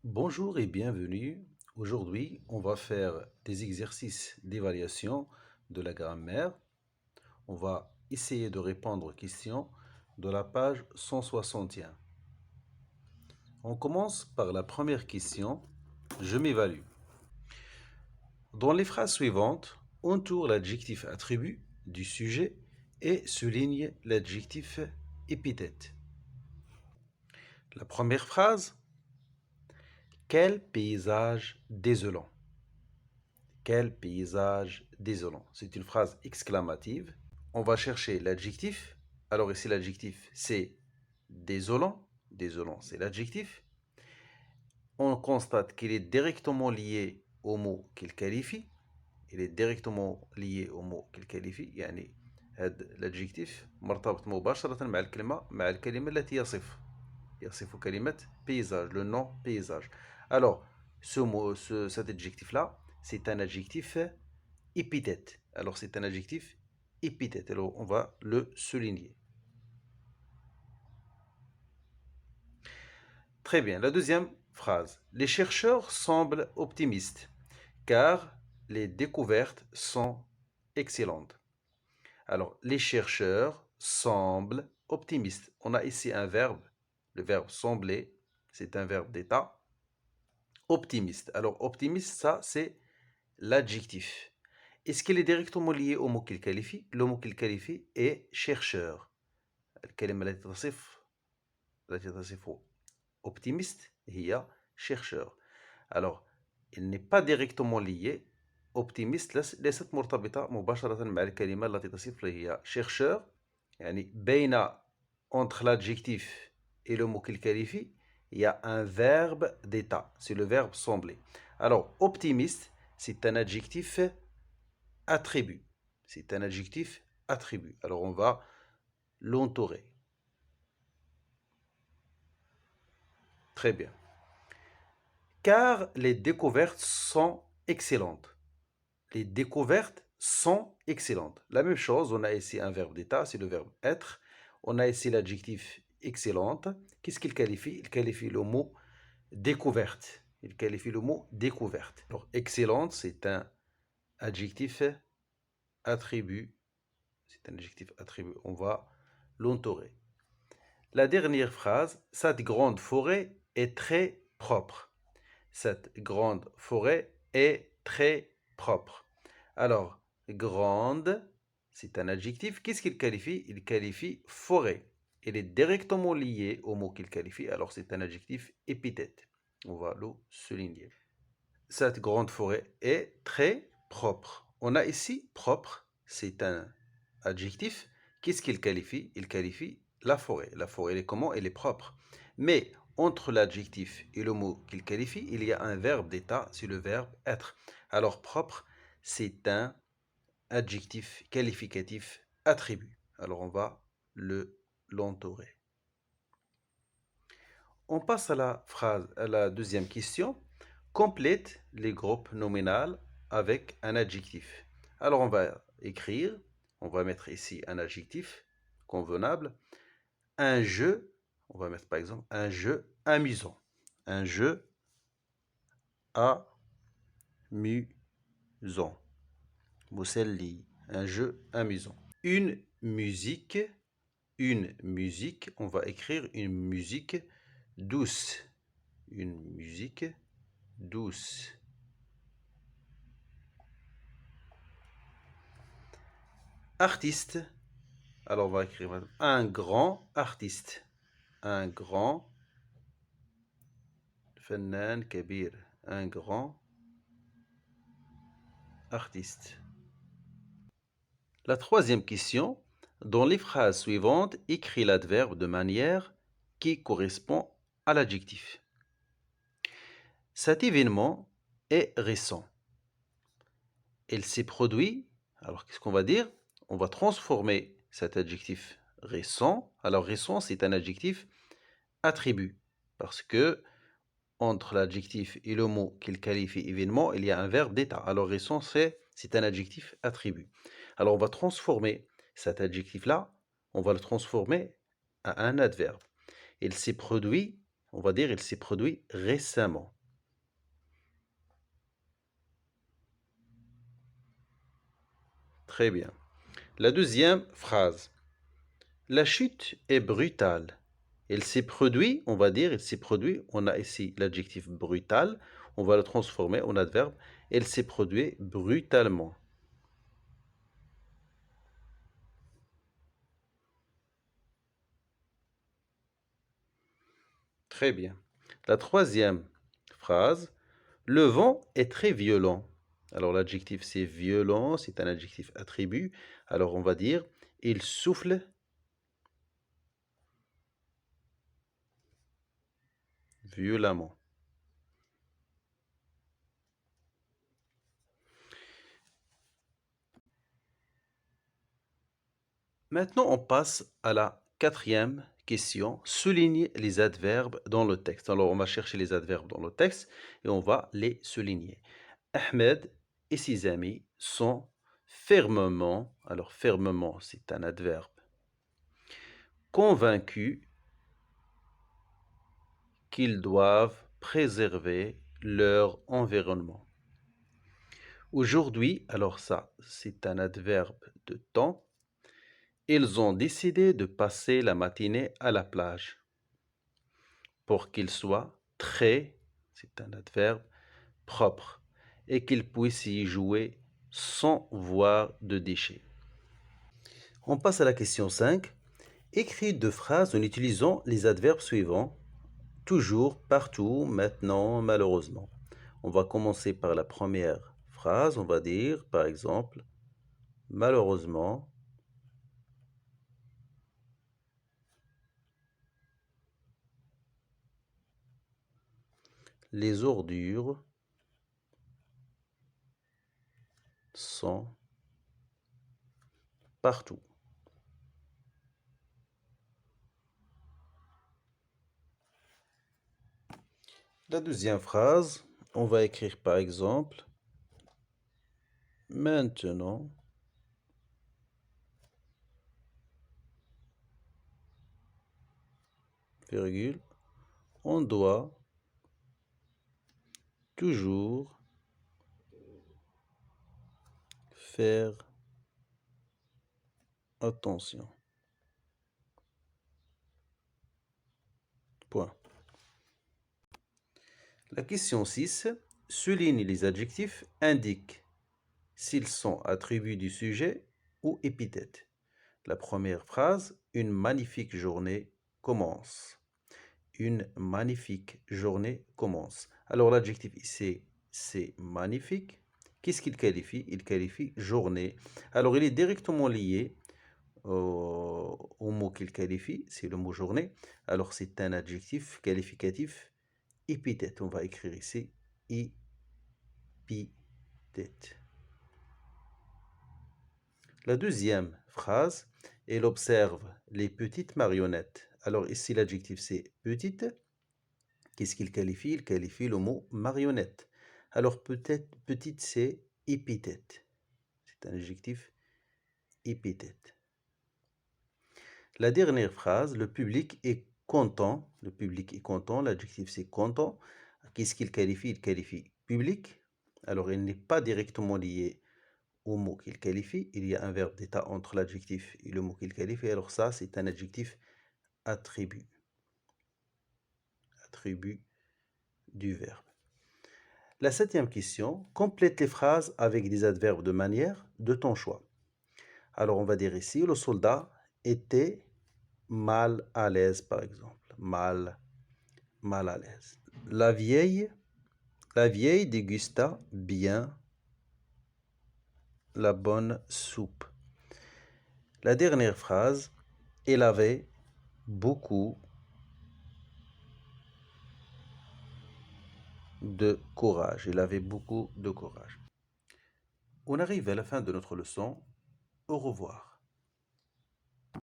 Bonjour et bienvenue. Aujourd'hui, on va faire des exercices d'évaluation de la grammaire. On va essayer de répondre aux questions de la page 161. On commence par la première question. Je m'évalue. Dans les phrases suivantes, entoure l'adjectif attribut du sujet et souligne l'adjectif épithète. La première phrase, quel paysage désolant. Quel paysage désolant. C'est une phrase exclamative. On va chercher l'adjectif. Alors ici, l'adjectif, c'est désolant. Désolant, c'est l'adjectif. On constate qu'il est directement lié au mot qu'il qualifie. Il est directement lié au mot qu'il qualifie. يعني هذا l'adjectif مرتبط مباشرة مع الكلمة التي يصف كلمة paysage, le nom paysage. Alors, cet adjectif-là, c'est un adjectif épithète. Alors, c'est un adjectif épithète. Alors, on va le souligner. Très bien. La deuxième phrase. Les chercheurs semblent optimistes car les découvertes sont excellentes. Alors, les chercheurs semblent optimistes. On a ici un verbe, le verbe sembler, c'est un verbe d'état. Optimiste. Alors, optimiste, ça, c'est l'adjectif. Est-ce qu'il est directement lié au mot qu'il qualifie? Le mot qu'il qualifie est chercheur. الكلمة التي تصف optimiste هي chercheur. Alors, il n'est pas directement lié. Optimiste ليست مرتبطة مباشرة مع الكلمة التي تصف هي chercheur. يعني بين entre l'adjectif et le mot qu'il qualifie, il y a un verbe d'état. C'est le verbe sembler. Alors, optimiste, c'est un adjectif attribut. C'est un adjectif attribut. Alors, on va l'entourer. Très bien. Car les découvertes sont excellentes. Les découvertes sont excellentes. La même chose, on a ici un verbe d'état, c'est le verbe être. On a ici l'adjectif excellente. Qu'est-ce qu'il qualifie? Il qualifie le mot découverte. Il qualifie le mot découverte. Alors, excellente, c'est un adjectif attribut. C'est un adjectif attribut. On va l'entourer. La dernière phrase, cette grande forêt est très propre. Cette grande forêt est très propre. Alors, grande, c'est un adjectif. Qu'est-ce qu'il qualifie? Il qualifie forêt. Il est directement lié au mot qu'il qualifie. Alors, c'est un adjectif épithète. On va le souligner. Cette grande forêt est très propre. On a ici propre, c'est un adjectif. Qu'est-ce qu'il qualifie? Il qualifie la forêt. La forêt, elle est comment? Elle est propre. Mais entre l'adjectif et le mot qu'il qualifie, il y a un verbe d'état, c'est le verbe être. Alors propre, c'est un adjectif qualificatif attribut. Alors on va l'entourer. On passe à la deuxième question. Complète les groupes nominaux avec un adjectif. Alors on va écrire, on va mettre ici un adjectif convenable. Un jeu, on va mettre par exemple un jeu amusant. Un jeu amusant. مسلي. Un jeu amusant. Une musique, on va écrire une musique douce. Une musique douce. Artiste, alors on va écrire un grand artiste. Un grand فنان كبير. Un grand artiste. La troisième question. Dans les phrases suivantes, écris l'adverbe de manière qui correspond à l'adjectif. Cet événement est récent. Il s'est produit. Alors qu'est-ce qu'on va dire? On va transformer cet adjectif récent. Alors récent, c'est un adjectif attribut. Parce que entre l'adjectif et le mot qu'il qualifie événement, il y a un verbe d'état. Alors récent, c'est un adjectif attribut. Alors on va transformer cet adjectif-là, on va le transformer à un adverbe. Il s'est produit, On va dire il s'est produit récemment. Très bien. La deuxième phrase. La chute est brutale. Elle s'est produit, on va dire, il s'est produit. On a ici l'adjectif brutal. On va le transformer en adverbe. Elle s'est produite brutalement. Très bien. La troisième phrase. Le vent est très violent. Alors l'adjectif c'est violent, c'est un adjectif attribut. Alors on va dire il souffle violemment. Maintenant on passe à la quatrième question. Souligne les adverbes dans le texte. Alors on va chercher les adverbes dans le texte et on va les souligner. Ahmed et ses amis sont fermement, alors fermement c'est un adverbe, convaincus qu'ils doivent préserver leur environnement. Aujourd'hui, alors ça, c'est un adverbe de temps, ils ont décidé de passer la matinée à la plage pour qu'il soit très, c'est un adverbe, propre et qu'ils puissent y jouer sans voir de déchets. On passe à la question 5. Écris deux phrases en utilisant les adverbes suivants. Toujours, partout, maintenant, malheureusement. On va commencer par la première phrase. On va dire, par exemple, malheureusement, les ordures sont partout. La deuxième phrase, on va écrire par exemple, maintenant, virgule, on doit toujours faire attention. Point. La question 6. Souligne les adjectifs, indique s'ils sont attributs du sujet ou épithètes. La première phrase, une magnifique journée commence. Une magnifique journée commence. Alors l'adjectif ici, c'est magnifique. Qu'est-ce qu'il qualifie? Il qualifie journée. Alors il est directement lié au mot qu'il qualifie, c'est le mot journée. Alors c'est un adjectif qualificatif épithète. On va écrire ici épithète. La deuxième phrase, elle observe les petites marionnettes. Alors ici l'adjectif c'est petite. Qu'est-ce qu'il qualifie? Il qualifie le mot marionnette. Alors peut-être petite c'est épithète. C'est un adjectif épithète. La dernière phrase, le public est content. Le public est content. L'adjectif c'est content. Qu'est-ce qu'il qualifie? Il qualifie public. Alors il n'est pas directement lié au mot qu'il qualifie. Il y a un verbe d'état entre l'adjectif et le mot qu'il qualifie. Alors ça, c'est un adjectif attribut. Attribut du verbe. La septième question, complète les phrases avec des adverbes de manière de ton choix. Alors on va dire ici, le soldat était mal à l'aise, par exemple. Mal à l'aise. La vieille dégusta bien la bonne soupe. La dernière phrase, elle avait beaucoup de courage. Il avait beaucoup de courage. On arrive à la fin de notre leçon. Au revoir.